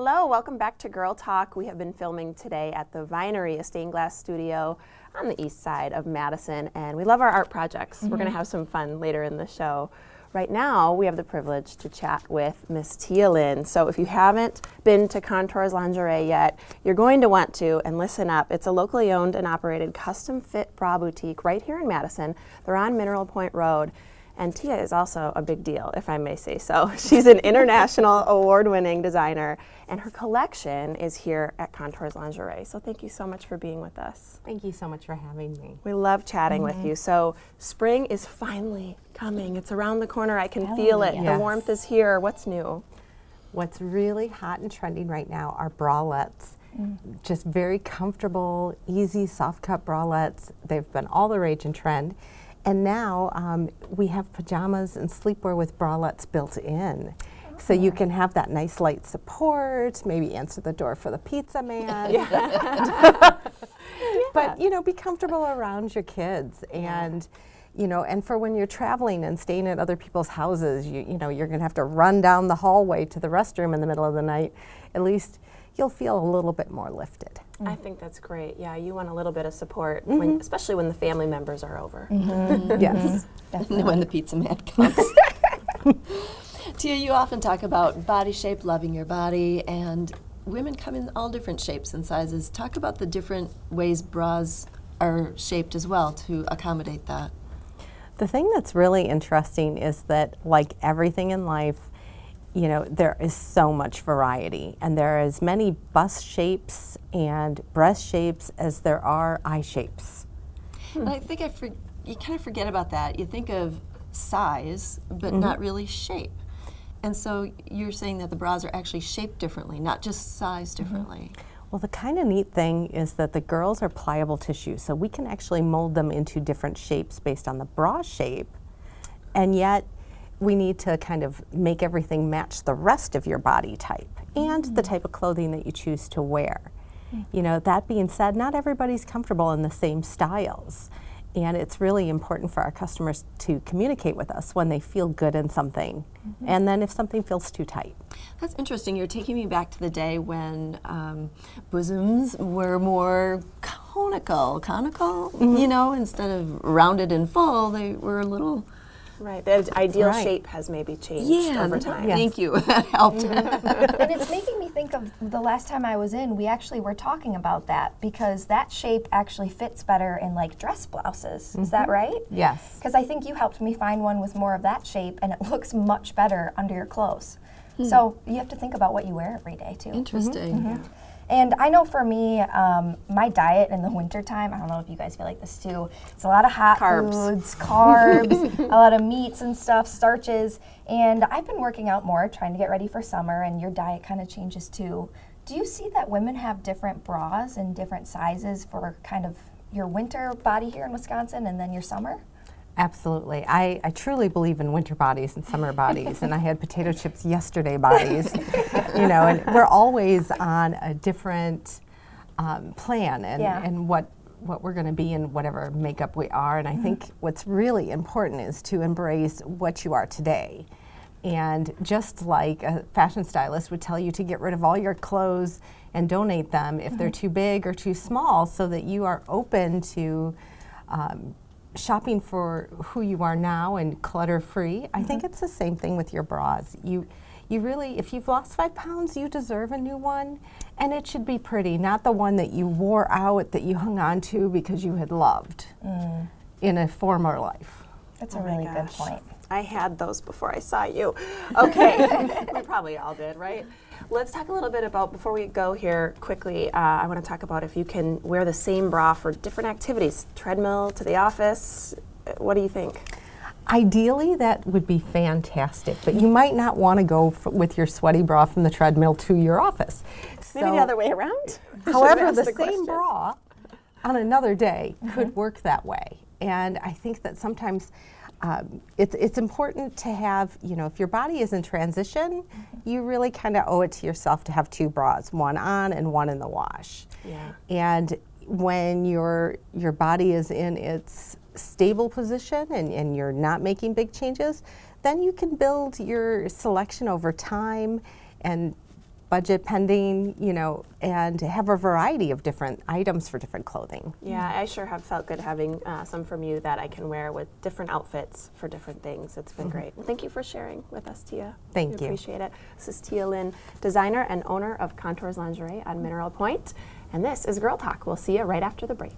Hello, welcome back to Girl Talk. We have been filming today at the Vinery, a stained glass studio on the east side of Madison, and we love our art projects. We're going to have some fun later in the show. Right now, we have the privilege to chat with Miss Tia Lynn. So if you haven't been to Contours Lingerie yet, you're going to want to, and listen up. It's a locally owned and operated custom fit bra boutique right here in Madison. They're on Mineral Point Road. And Tia is also a big deal, if I may say so. She's an international award-winning designer, and her collection is here at Contours Lingerie. So thank you so much for being with us. Thank you so much for having me. We love chatting with you. So spring is finally coming. It's around the corner. I can feel it. Yes. The warmth is here. What's new? What's really hot and trending right now are bralettes. Just very comfortable, easy, soft cut bralettes. They've been all the rage and trend. And now we have pajamas and sleepwear with bralettes built in. So you can have that nice light support, maybe answer the door for the pizza man. But, you know, be comfortable around your kids. And, you know, and for when you're traveling and staying at other people's houses, you know, you're going to have to run down the hallway to the restroom in the middle of the night. At least you'll feel a little bit more lifted. I think that's great. Yeah, you want a little bit of support, when, especially when the family members are over. Yes. When the pizza man comes. Tia, you often talk about body shape, loving your body, and women come in all different shapes and sizes. Talk about the different ways bras are shaped as well to accommodate that. The thing that's really interesting is that, like everything in life, you know, there is so much variety, and there are as many bust shapes and breast shapes as there are eye shapes. And I think you kind of forget about that. You think of size, but not really shape. And so you're saying that the bras are actually shaped differently, not just sized differently. Well, the kind of neat thing is that the girls are pliable tissue, so we can actually mold them into different shapes based on the bra shape, and yet we need to kind of make everything match the rest of your body type and the type of clothing that you choose to wear. You know, that being said, not everybody's comfortable in the same styles, and it's really important for our customers to communicate with us when they feel good in something, and then if something feels too tight. That's interesting. You're taking me back to the day when bosoms were more conical, you know, instead of rounded and full, they were a little... Right, the ideal shape has maybe changed over time. Thank you. That helped. And it's making me think of the last time I was in, we actually were talking about that because that shape actually fits better in like dress blouses. Is that right? Yes. Because I think you helped me find one with more of that shape and it looks much better under your clothes. So you have to think about what you wear every day too. Interesting. And I know for me, my diet in the wintertime, I don't know if you guys feel like this too, it's a lot of hot foods, carbs, a lot of meats and stuff, starches. And I've been working out more, trying to get ready for summer, and your diet kind of changes too. Do you see that women have different bras and different sizes for kind of your winter body here in Wisconsin and then your summer? Absolutely. I truly believe in winter bodies and summer bodies, and I had potato chips yesterday bodies, you know, and we're always on a different plan and what we're going to be in whatever makeup we are, and I think what's really important is to embrace what you are today. And just like a fashion stylist would tell you to get rid of all your clothes and donate them if they're too big or too small, so that you are open to shopping for who you are now and clutter-free. I think it's the same thing with your bras. You really, if you've lost 5 pounds, you deserve a new one, and it should be pretty, not the one that you wore out, that you hung on to because you had loved in a former life. That's a really good point. I had those before I saw you. Okay, we probably all did, right? Let's talk a little bit about, before we go here quickly, I want to talk about if you can wear the same bra for different activities, treadmill to the office. What do you think? Ideally, that would be fantastic, but you might not want to go with your sweaty bra from the treadmill to your office. Maybe the other way around? However, the same bra on another day could work that way. And I think that sometimes it's important to have, you know, if your body is in transition, you really kind of owe it to yourself to have 2 bras, one on and one in the wash. Yeah. And when your body is in its stable position and you're not making big changes, then you can build your selection over time and budget pending, you know, and have a variety of different items for different clothing. Yeah, I sure have felt good having some from you that I can wear with different outfits for different things. It's been great. Well, thank you for sharing with us, Tia. Thank We you. appreciate it. This is Tia Lynn, designer and owner of Contours Lingerie on Mineral Point. And this is Girl Talk. We'll see you right after the break.